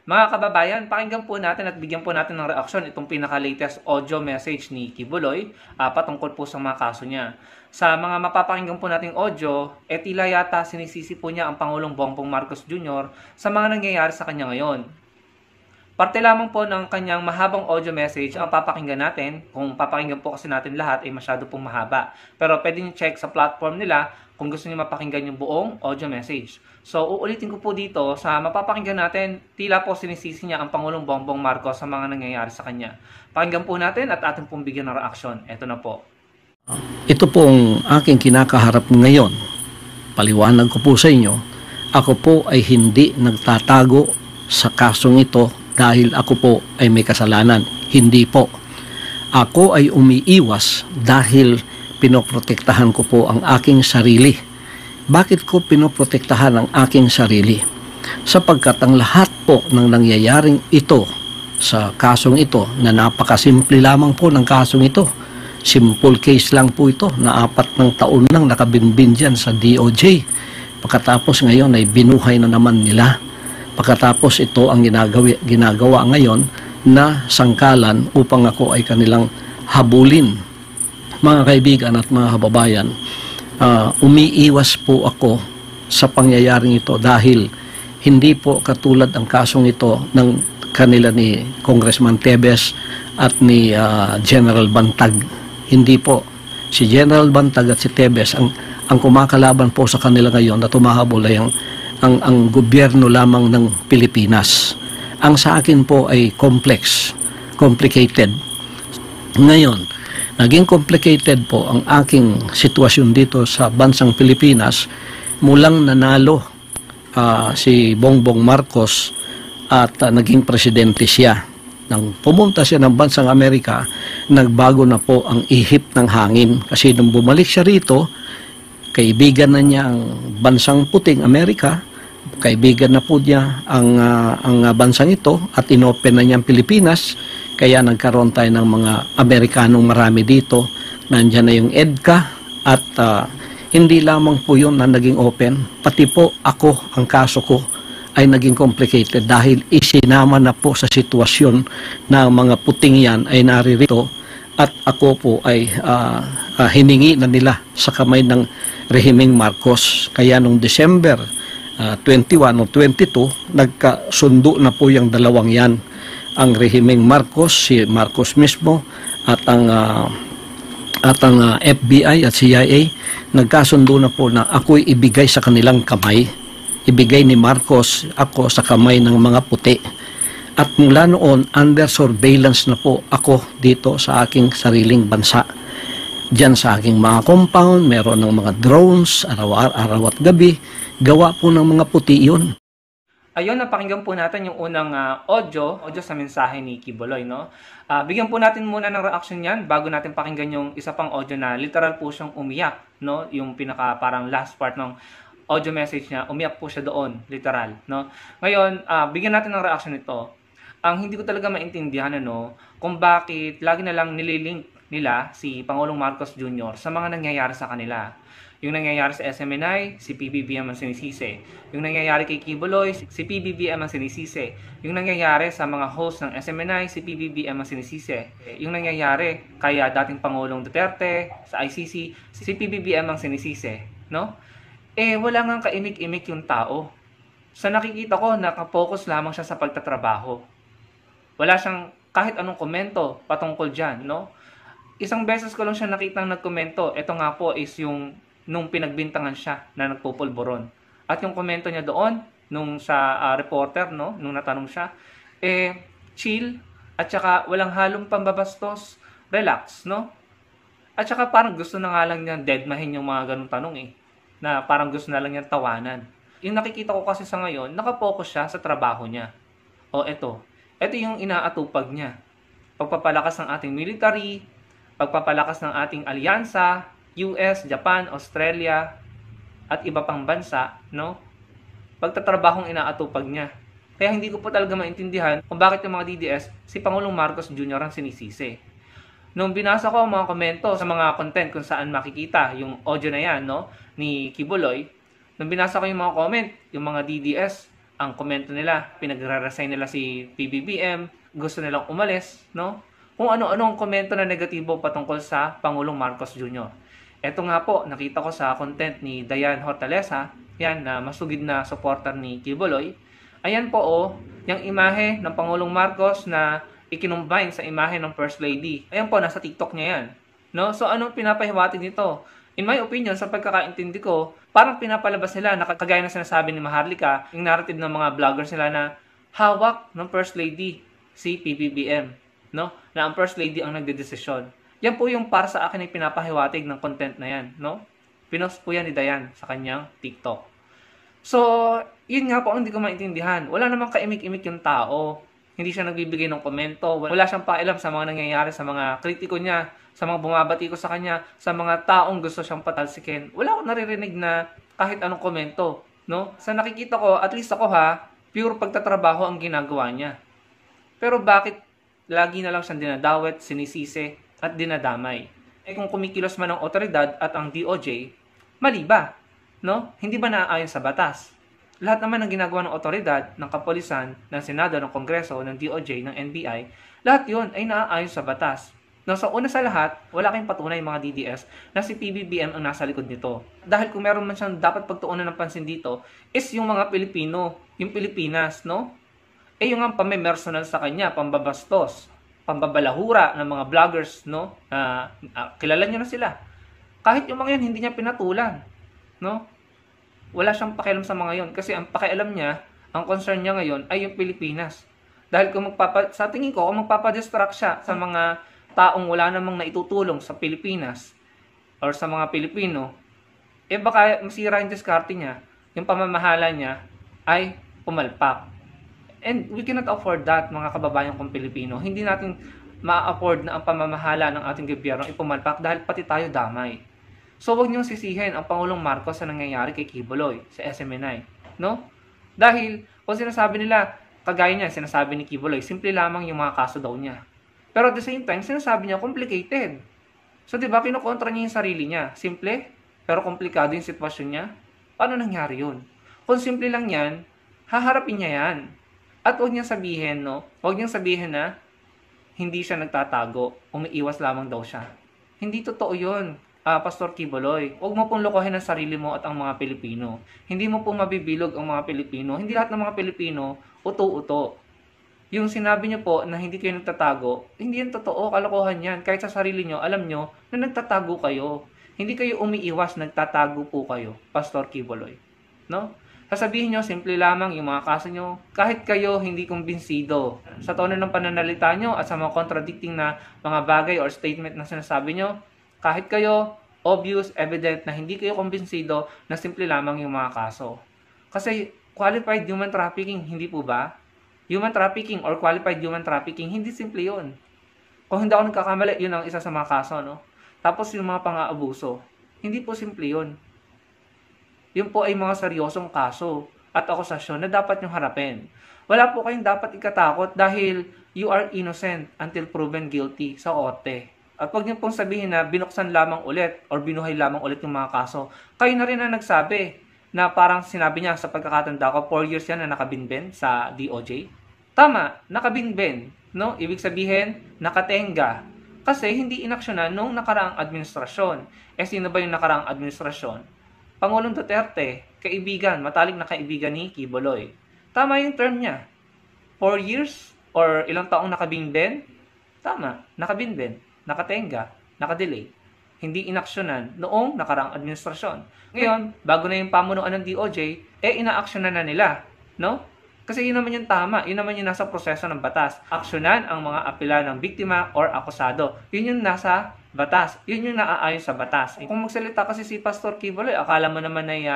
Mga kababayan, pakinggan po natin at bigyan po natin ng reaksyon itong pinaka-latest audio message ni Kibuloy patungkol po sa mga kaso niya. Sa mga mapapakinggan po nating audio, tila yata sinisisi po niya ang Pangulong Bongbong Marcos Jr. sa mga nangyayari sa kanya ngayon. Parte lamang po ng kanyang mahabang audio message ang papakinggan natin. Kung papakinggan po kasi natin lahat ay masyado pong mahaba. Pero pwede nyo check sa platform nila kung gusto nyo mapakinggan yung buong audio message. So uulitin ko po dito, sa mapapakinggan natin, tila po sinisisi niya ang Pangulong Bongbong Marcos sa mga nangyayari sa kanya. Pakinggan po natin at ating pong bigyan ng reaksyon. Ito na po. Ito pong aking kinakaharap ngayon. Paliwanag ko po sa inyo, ako po ay hindi nagtatago sa kasong ito dahil ako po ay may kasalanan. Hindi po. Ako ay umiiwas dahil pinoprotektahan ko po ang aking sarili. Bakit ko pinoprotektahan ang aking sarili? Sapagkat ang lahat po ng nangyayaring ito sa kasong ito na napakasimple lamang po ng kasong ito. Simple case lang po ito na 4 taon nang nakabinbin dyan sa DOJ. Pagkatapos ngayon ay binuhay na naman nila. Pagkatapos ito ang ginagawa ngayon na sangkalan upang ako ay kanilang habulin. Mga kaibigan at mga kababayan, umiiwas po ako sa pangyayaring ito dahil hindi po katulad ang kasong ito ng kanila ni Congressman Tebes at ni General Bantag. Hindi po. Si General Bantag at si Tebes, ang kumakalaban po sa kanila ngayon na tumahabol ay ang gobyerno lamang ng Pilipinas. Ang sa akin po ay complicated. Ngayon, naging complicated po ang aking sitwasyon dito sa bansang Pilipinas mulang nanalo si Bongbong Marcos at naging presidente siya. Nang pumunta siya ng bansang Amerika, nagbago na po ang ihip ng hangin kasi nung bumalik siya rito, kaibigan na niya ang bansang puting Amerika, kaibigan na po niya ang bansang ito at inopen na niya ang Pilipinas, kaya nagkaroon tayo ng mga Amerikanong marami dito. Nandiyan na yung EDCA at hindi lamang po yun na naging open, pati po ako, ang kaso ko ay naging complicated dahil isinama na po sa sitwasyon na mga puting yan ay naririto at ako po ay hiningi na nila sa kamay ng rehimeng Marcos. Kaya noong December 21 o 22, nagkasundo na po yung dalawang yan. Ang rehimeng Marcos, si Marcos mismo, at ang FBI at CIA, nagkasundo na po na ako'y ibigay sa kanilang kamay. Ibigay ni Marcos ako sa kamay ng mga puti. At mula noon, under surveillance na po ako dito sa aking sariling bansa. Diyan sa aking mga compound, meron ng mga drones, araw at gabi. Gawa po ng mga puti yun. Ayun, napakinggan po natin yung unang audio sa mensahe ni Kibuloy, no? Bigyan po natin muna ng reaction yan bago natin pakinggan yung isa pang audio na literal po siyang umiyak, no? Yung pinaka parang last part ng audio message niya, umiyak po siya doon, literal, no? Ngayon, bigyan natin ng reaction nito. Ang hindi ko talaga maintindihan, ano, kung bakit lagi na lang nililink nila si Pangulong Marcos Jr. sa mga nangyayari sa kanila. Yung nangyayari sa SMNI, si PBBM ang sinisisi. Yung nangyayari kay Kibuloy, si PBBM ang sinisisi. Yung nangyayari sa mga host ng SMNI, si PBBM ang sinisisi. Yung nangyayari kay dating Pangulong Duterte sa ICC, si PBBM ang sinisisi, no? Wala ngang kaimik-imik yung tao. Sa nakikita ko, nakapokus lamang siya sa pagtatrabaho. Wala siyang kahit anong komento patungkol dyan, no? Isang beses ko lang siya nakitang nagkomento. Ito nga po is yung nung pinagbintangan siya na nagpupulburon. At yung komento niya doon, nung sa reporter, no? Nung natanong siya, chill, at saka walang halong pambabastos, relax, no? At saka parang gusto na nga lang niya deadmahin yung mga ganung tanong na parang gusto na lang niyang tawanan. Yung nakikita ko kasi sa ngayon, nakapokus siya sa trabaho niya. Ito yung inaatupag niya. Pagpapalakas ng ating military, pagpapalakas ng ating alyansa, US, Japan, Australia, at iba pang bansa, no? Pagtatrabahong inaatupag niya. Kaya hindi ko po talaga maintindihan kung bakit yung mga DDS, si Pangulong Marcos Jr. ang sinisisi. Nung binasa ko ang mga komento sa mga content kung saan makikita yung audio na yan, no, ni Kibuloy, nung binasa ko yung mga comment, yung mga DDS, ang komento nila, pinagre-resign nila si PBBM, gusto nilang umalis, no? Kung ano-ano ang komento na negatibo patungkol sa Pangulong Marcos Jr. Ito nga po, nakita ko sa content ni Dayan Hortaleza, yan, na masugid na supporter ni Kibuloy. Ayan po, yung imahe ng Pangulong Marcos na ikinumbine sa imahe ng First Lady. Ayan po, nasa TikTok niya yan. No? So, anong pinapahiwatig nito? In my opinion, sa pagkakaintindi ko, parang pinapalabas nila, kagaya na sinasabi ni Maharlika, yung narrative ng mga vloggers nila na hawak ng First Lady si PBBM. No? Na ang First Lady ang nagdedesisyon. Yan po yung para sa akin ay pinapahiwatig ng content na yan. No? Pinost po yan ni Dayan sa kanyang TikTok. So, yun nga po ang hindi ko maintindihan. Wala namang kaimik-imik yung tao. Hindi siya nagbibigay ng komento. Wala siyang pakialam sa mga nangyayari sa mga kritiko niya, sa mga bumabati ko sa kanya, sa mga taong gusto siyang patalsikin. Wala akong naririnig na kahit anong komento. No? Sa nakikita ko, at least ako pure pagtatrabaho ang ginagawa niya. Pero bakit lagi na lang siyang dinadawet, sinisisi, at dinadamay? Kung kumikilos man ang otoridad at ang DOJ, mali ba? No? Hindi ba naaayon sa batas? Lahat naman ng ginagawa ng otoridad, ng kapulisan, ng Senado, ng Kongreso, ng DOJ, ng NBI, lahat yun ay naaayon sa batas. No, so una sa lahat, wala kayong patunay mga DDS na si PBBM ang nasa likod nito. Dahil kung meron man siyang dapat pagtuunan ng pansin dito, is yung mga Pilipino, yung Pilipinas, no? Yung ang pamemersonal sa kanya, pambabastos, pambabalahura ng mga vloggers, no? Kilala niyo na sila. Kahit yung mga yun, hindi niya pinatulan, no? Wala siyang pakialam sa mga yun. Kasi ang pakialam niya, ang concern niya ngayon ay yung Pilipinas. Dahil kung sa tingin ko, kung magpapadistract siya sa mga taong wala namang naitutulong sa Pilipinas or sa mga Pilipino, baka masira yung diskarte niya, yung pamamahala niya ay pumalpak. And we cannot afford that, mga kababayan kong Pilipino. Hindi natin ma-afford na ang pamamahala ng ating gobyerno ay pumalpak dahil pati tayo damay. So, huwag niyong sisihin ang Pangulong Marcos sa nangyayari kay Kibuloy sa SMNI. No? Dahil, kung sinasabi nila, kagaya niya, sinasabi ni Kibuloy, simple lamang yung mga kaso daw niya. Pero at the same time, sinasabi niya, complicated. So, di ba, kinukontra niya yung sarili niya. Simple, pero komplikado yung sitwasyon niya. Paano nangyari yun? Kung simple lang yan, haharapin niya yan. At huwag niyang sabihin, no? Huwag niyang sabihin na hindi siya nagtatago, umiiwas lamang daw siya. Hindi totoo yun, Pastor Kibuloy. Huwag mo pong lokohin ang sarili mo at ang mga Pilipino. Hindi mo pong mabibilog ang mga Pilipino. Hindi lahat ng mga Pilipino, uto-uto. Yung sinabi niyo po na hindi kayo nagtatago, hindi yan totoo, kalokohan yan. Kahit sa sarili niyo, alam niyo na nagtatago kayo. Hindi kayo umiiwas, nagtatago po kayo, Pastor Kibuloy. No? Sasabihin niyo, simple lamang yung mga kaso niyo, kahit kayo hindi kumbinsido sa tono ng pananalita niyo at sa mga contradicting na mga bagay or statement na sinasabi niyo, kahit kayo obvious, evident na hindi kayo kumbinsido na simple lamang yung mga kaso. Kasi qualified human trafficking, hindi po ba? Human trafficking or qualified human trafficking, hindi simple yun. Kung hindi ako nagkakamali, yun ang isa sa mga kaso, no? Tapos yung mga pang-aabuso, hindi po simple yun. Yun po ay mga seryosong kaso at akusasyon na dapat niyong harapin. Wala po kayong dapat ikatakot dahil you are innocent until proven guilty sa korte. At huwag niyo pong sabihin na binuksan lamang ulit or binuhay lamang ulit yung mga kaso. Kayo na rin ang nagsabi na parang sinabi niya sa pagkakatanda ko, 4 years yan na nakabinben sa DOJ. Tama, nakabinben, no? Ibig sabihin, nakatenga. Kasi hindi inaksyonan nung nakaraang administrasyon. Sino ba yung nakaraang administrasyon? Pangulong Duterte, kaibigan, matalik na kaibigan ni Kibuloy. Tama yung term niya. 4 years or ilang taong nakabinben? Tama, nakabinben, nakatenga, nakadelay. Hindi inaksyonan noong nakaraang administrasyon. Ngayon, bago na yung pamunuan ng DOJ, inaaksyonan na nila, no? Kasi yun naman yung tama, yun naman yung nasa proseso ng batas. Aksyonan ang mga apela ng biktima or akusado. Yun yung nasa batas, yun yung naaayon sa batas. Kung magsalita kasi si Pastor Kibuloy, akala mo naman ay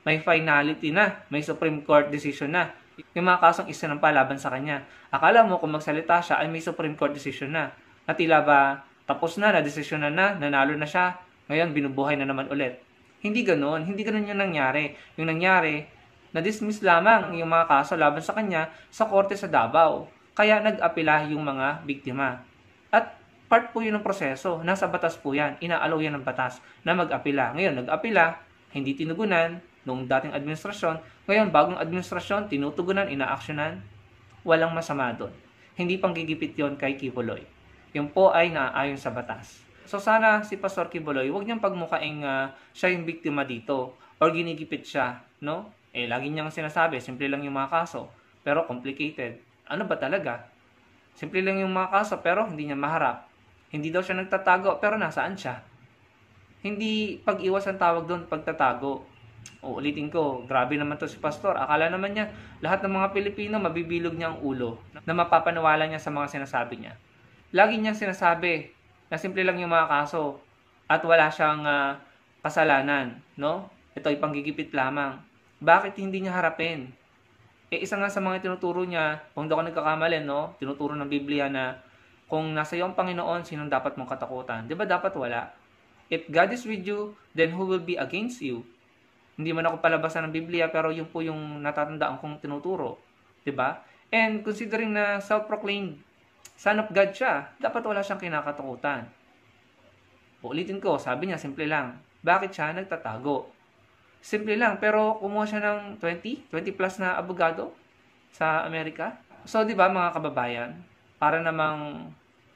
may finality na, may Supreme Court decision na. Yung mga kasong isinampa laban sa kanya. Akala mo kung magsalita siya ay may Supreme Court decision na. Na tila ba tapos na, na-desisyonan na, nanalo na siya, ngayon binubuhay na naman ulit. Hindi ganoon yung nangyari. Yung nangyari, na-dismiss lamang yung mga kaso laban sa kanya sa korte sa Davao. Kaya nag-apela yung mga biktima. At part po yun ng proseso, nasa batas po yan, inaalaw yan ng batas na mag-apela. Ngayon, nag-apela, hindi tinugunan, noong dating administrasyon. Ngayon, bagong administrasyon, tinutugunan, inaaksyonan. Walang masama doon. Hindi pang gigipit yon kay Quiboloy. Yung po ay naaayon sa batas. So sana si Pastor Quiboloy, huwag niyang pagmukaing siya yung biktima dito or ginigipit siya, no? Lagi niyang sinasabi, simple lang yung mga kaso, pero complicated. Ano ba talaga? Simple lang yung mga kaso, pero hindi niya maharap. Hindi daw siya nagtatago, pero nasaan siya? Hindi pag-iwas ang tawag doon, pagtatago. Ulitin ko, grabe naman to si Pastor. Akala naman niya, lahat ng mga Pilipino, mabibilog niya ang ulo na mapapaniwala niya sa mga sinasabi niya. Lagi niyang sinasabi na simple lang yung mga kaso at wala siyang kasalanan, no? Ito ay panggigipit lamang. Bakit hindi niya harapin? Isa nga sa mga tinuturo niya, kung hindi ako nagkakamali, no? Tinuturo ng Biblia na kung nasa iyo ang Panginoon, sinong dapat mong katakutan? Di ba dapat wala? If God is with you, then who will be against you? Hindi man ako palabasan ng Biblia, pero yun po yung natatandaan kong tinuturo. Di ba? And considering na self-proclaimed Son of God siya, dapat wala siyang kinakatakutan. Ulitin ko, sabi niya, simple lang. Bakit siya nagtatago? Simple lang, pero kumuha siya ng 20 plus na abogado sa Amerika. So, di ba mga kababayan, para namang,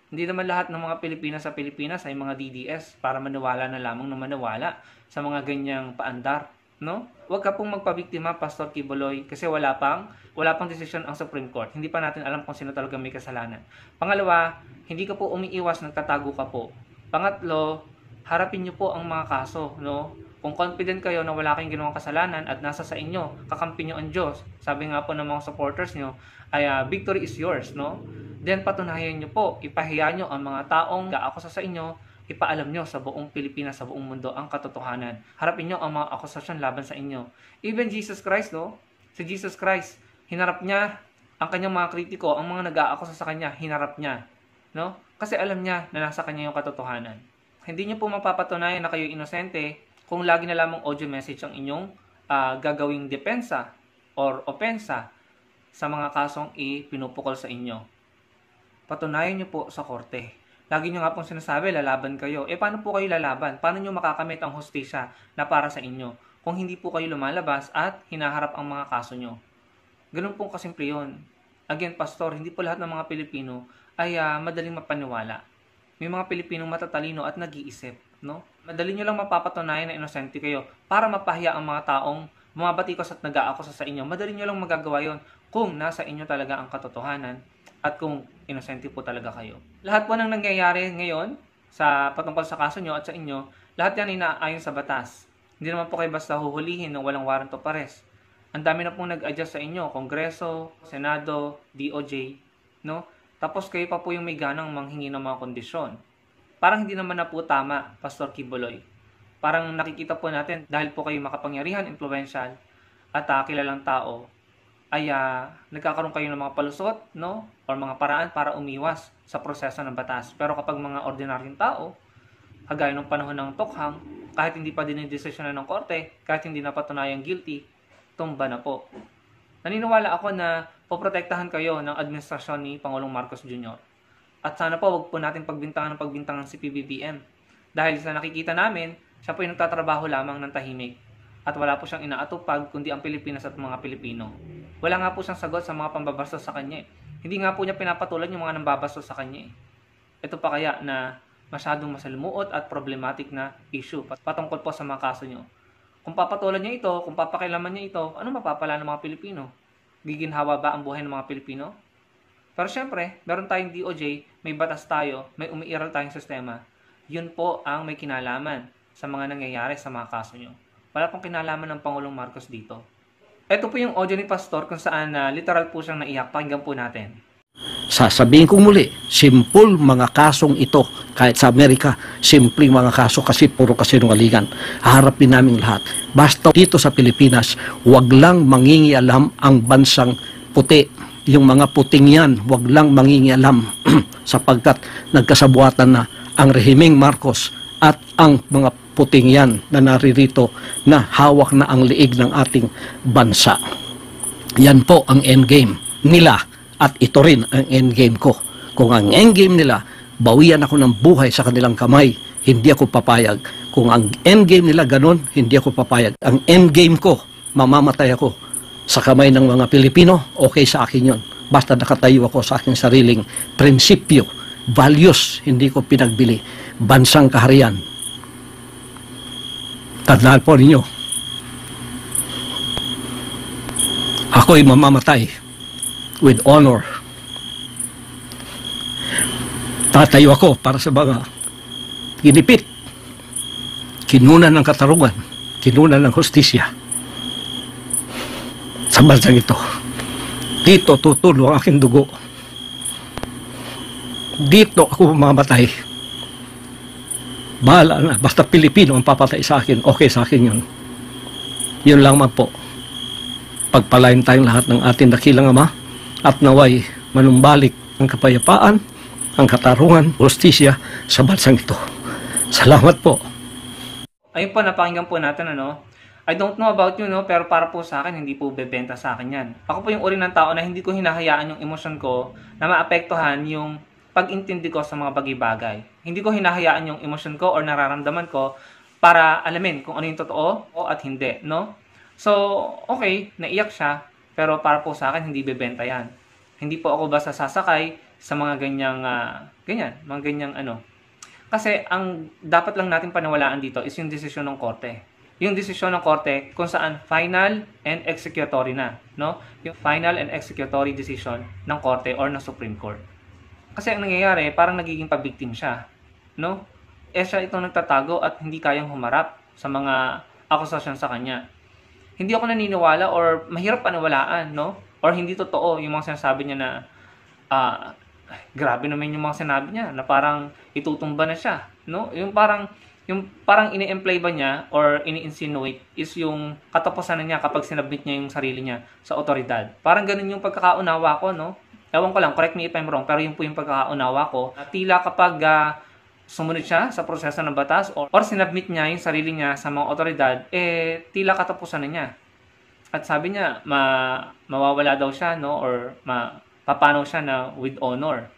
hindi naman lahat ng mga Pilipinas sa Pilipinas ay mga DDS para maniwala na lamang na maniwala sa mga ganyang paandar. No? Huwag ka pong magpabiktima, Pastor Quiboloy, kasi wala pang desisyon ang Supreme Court. Hindi pa natin alam kung sino talaga may kasalanan. Pangalawa, hindi ka po umiiwas, nagtatago ka po. Pangatlo, harapin niyo po ang mga kaso, no? Kung confident kayo na wala kayong ginawang kasalanan at nasa sa inyo, kakampi niyo ang Diyos. Sabi nga po ng mga supporters niyo, ay victory is yours, no? Then patunayan niyo po, ipahiya niyo ang mga taong gaakusa sa inyo, ipaalam nyo sa buong Pilipinas, sa buong mundo ang katotohanan. Harapin nyo ang mga akusasyon laban sa inyo. Even Jesus Christ, no? Si Jesus Christ, hinarap niya ang kanyang mga kritiko, ang mga nag-aakusa sa kanya, hinarap niya. No? Kasi alam niya na nasa kanya yung katotohanan. Hindi nyo po mapapatunayan na kayo inosente kung lagi na lamang audio message ang inyong gagawing depensa or opensa sa mga kasong ipinupukol sa inyo. Patunayan nyo po sa korte. Lagi nyo nga pong sinasabi, lalaban kayo. Paano po kayo lalaban? Paano nyo makakamit ang hustisya na para sa inyo kung hindi po kayo lumalabas at hinaharap ang mga kaso nyo? Ganun pong kasimple yun. Again, Pastor, hindi po lahat ng mga Pilipino ay madaling mapaniwala. May mga Pilipinong matatalino at nag-iisip. No? Madali nyo lang mapapatunayan na inosente kayo para mapahiya ang mga taong bumabatikos at nag-aakusa sa inyo. Madali nyo lang magagawa yon kung nasa inyo talaga ang katotohanan at kung inosente po talaga kayo. Lahat po ng nangyayari ngayon sa patungkol sa kaso nyo at sa inyo, lahat yan inaayon sa batas. Hindi naman po kayo basta huhulihin ng walang warrant of arrest. Ang dami na pong nag-adjust sa inyo, Kongreso, Senado, DOJ, no? Tapos kayo pa po yung may ganang manghingi ng mga kondisyon. Parang hindi naman na po tama, Pastor Quiboloy. Parang nakikita po natin, dahil po kayo makapangyarihan, influential, at kilalang tao, ay nagkakaroon kayo ng mga palusot, no? Or mga paraan para umiwas sa proseso ng batas. Pero kapag mga ordinaryong tao, kagaya ng panahon ng Tokhang, kahit hindi pa dinidesisyonan ng korte, kahit hindi napatunayang guilty, tumba na po. Naniniwala ako na poprotektahan kayo ng administrasyon ni Pangulong Marcos Jr. At sana po wag po natin pagbintangan si PBBM. Dahil sa nakikita namin, siya po yung nagtatrabaho lamang ng tahimik. At wala po siyang inaatupag kundi ang Pilipinas at mga Pilipino. Wala nga po siyang sagot sa mga pambabastos sa kanya. Hindi nga po niya pinapatulan yung mga nambabastos sa kanya. Ito pa kaya na masyadong masalimuot at problematic na issue patungkol po sa mga kaso nyo. Kung papatulan niya ito, kung papakilaman niya ito, ano mapapala ng mga Pilipino? Giginhawa ba ang buhay ng mga Pilipino? Pero syempre, meron tayong DOJ, may batas tayo, may umiiral tayong sistema. Yun po ang may kinalaman sa mga nangyayari sa mga kaso nyo. Wala pong kinalaman ng Pangulong Marcos dito. Ito po yung audio ni Pastor kung saan literal po siyang naiyak. Pakinggan po natin. Sasabihin ko muli, simple mga kasong ito. Kahit sa Amerika, simpleng mga kaso kasi puro kasinungalingan. Haharapin namin lahat. Basta dito sa Pilipinas, wag lang mangingialam ang bansang puti. Yung mga puting yan, wag lang mangingialam sapagkat nagkasabuatan na ang rehimeng Marcos at ang mga puting yan na naririto na hawak na ang liig ng ating bansa. Yan po ang endgame nila at ito rin ang endgame ko. Kung ang endgame nila, bawian ako ng buhay sa kanilang kamay, hindi ako papayag. Kung ang endgame nila ganun, hindi ako papayag. Ang endgame ko, mamamatay ako sa kamay ng mga Pilipino, okay sa akin yon. Basta nakatayo ako sa aking sariling prinsipyo, values, hindi ko pinagbili. Bansang kaharian. Tandaan po ninyo, ako'y mamamatay with honor. Tatayo ako para sa mga ginipit, kinunan ng katarungan, kinunan ng hustisya sa bansang ito. Dito tutulo ang aking dugo. Dito ako mamamatay. Bahala na, basta Pilipino ang papatay sa akin, okay sa akin yun. Yun lang man po. Pagpalain tayong lahat ng ating dakilang Ama at naway manumbalik ang kapayapaan, ang katarungan, hustisya sa bansang ito. Salamat po. Ayun po, napakinggan po natin, ano. I don't know about you, no, pero para po sa akin, hindi po bebenta sa akin yan. Ako po yung uri ng tao na hindi ko hinahayaan yung emosyon ko na maapektuhan yung pag-intindi ko sa mga bagay-bagay. Hindi ko hinahayaan yung emosyon ko or nararamdaman ko para alamin kung ano yung totoo o at hindi, no? So, okay, naiyak siya, pero para po sa akin, hindi bebenta yan. Hindi po ako basta sasakay sa mga mga ganyang ano. Kasi ang dapat lang natin panawalaan dito is yung desisyon ng korte. Yung desisyon ng korte kung saan final and executory na, no? Yung final and executory decision ng korte or ng Supreme Court. Kasi ang nangyayari, parang nagiging pabiktim siya, no? Siya itong nagtatago at hindi kayang humarap sa mga akusasyon sa kanya. Hindi ako naniniwala or mahirap panawalaan, no? Or hindi totoo yung mga sinasabi niya na grabe naman yung mga sinabi niya na parang itutumba na siya, no? Yung parang ini-imply ba niya or ini-insinuate is yung katapusan na niya kapag sinabit niya yung sarili niya sa otoridad. Parang ganun yung pagkakaunawa ko, no? Ewan ko lang, correct me if I'm wrong, pero yun po yung pagkakaunawa ko. Tila kapag sumunod siya sa proseso ng batas or sinabit niya yung sarili niya sa mga otoridad, tila katapusan na niya. At sabi niya, mawawala daw siya, no? Or papanaw siya na with honor,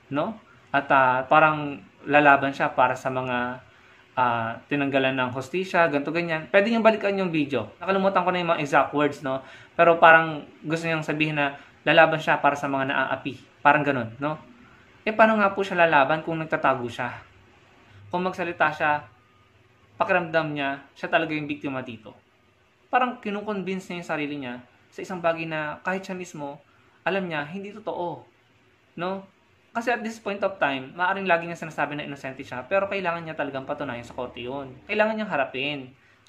no? At parang lalaban siya para sa mga tinanggalan ng hustisya, ganito ganyan. Pwede niyong balikan yung video. Nakalimutan ko na yung mga exact words, no? Pero parang gusto niyang sabihin na lalaban siya para sa mga naaapi. Parang ganun, no? Paano nga po siya lalaban kung nagtatago siya? Kung magsalita siya, pakiramdam niya, siya talaga yung biktima dito. Parang kinukonvince niya yung sarili niya sa isang bagay na kahit siya mismo, alam niya, hindi totoo. No? Kasi at this point of time, maaaring lagi niya sinasabi na inosente siya, pero kailangan niya talagang patunayan sa korte yun. Kailangan niyang harapin.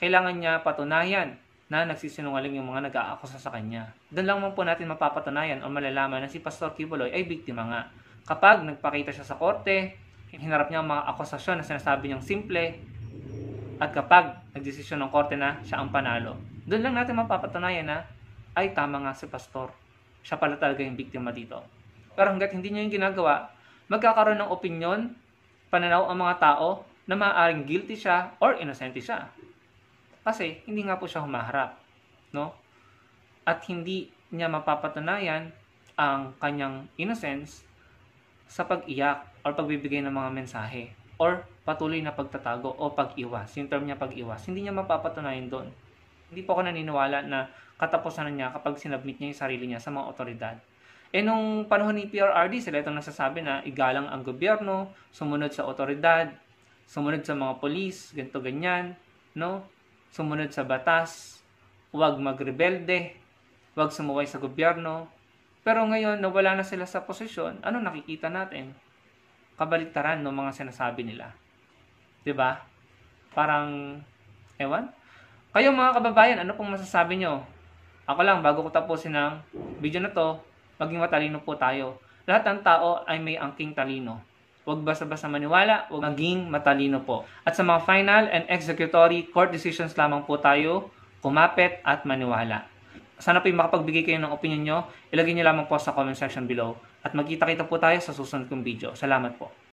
Kailangan niya patunayan na nagsisinungaling yung mga nag-aakusa sa kanya. Doon lang man po natin mapapatunayan o malalaman na si Pastor Quiboloy ay biktima nga. Kapag nagpakita siya sa korte, hinarap niya ang mga akusasyon na sinasabi niyang simple, at kapag nagdesisyon ng korte na siya ang panalo, doon lang natin mapapatunayan na ay tama nga si Pastor. Siya pala talaga yung biktima dito. Pero hanggat hindi niya yung ginagawa, magkakaroon ng opinyon, pananaw ang mga tao na maaaring guilty siya or innocent siya. Kasi hindi nga po siya humaharap, no? At hindi niya mapapatunayan ang kanyang innocence sa pag-iyak or pagbibigay ng mga mensahe or patuloy na pagtatago o pag-iwas. Yung term niya pag-iwas, hindi niya mapapatunayan doon. Hindi po ako naniniwala na katapusan na niya kapag sinabmit niya yung sarili niya sa mga otoridad. Nung panahon ni PRRD, sila itong nasasabi na igalang ang gobyerno, sumunod sa otoridad, sumunod sa mga polis, ganito ganyan, no? Sumunod sa batas, huwag magrebelde, huwag sumuway sa gobyerno. Pero ngayon, nawala na sila sa posisyon, ano nakikita natin? Kabaliktaran ng mga sinasabi nila. 'Di ba? Parang, ewan? Kayo mga kababayan, ano pong masasabi nyo? Ako lang, bago ko tapusin ang video na to, maging matalino po tayo. Lahat ng tao ay may angking talino. Huwag basta-basta maniwala, huwag maging matalino po. At sa mga final and executory court decisions lamang po tayo kumapit at maniwala. Sana po yung makapagbigay kayo ng opinion nyo, ilagay nyo lamang po sa comment section below. At magkita-kita po tayo sa susunod kong video. Salamat po.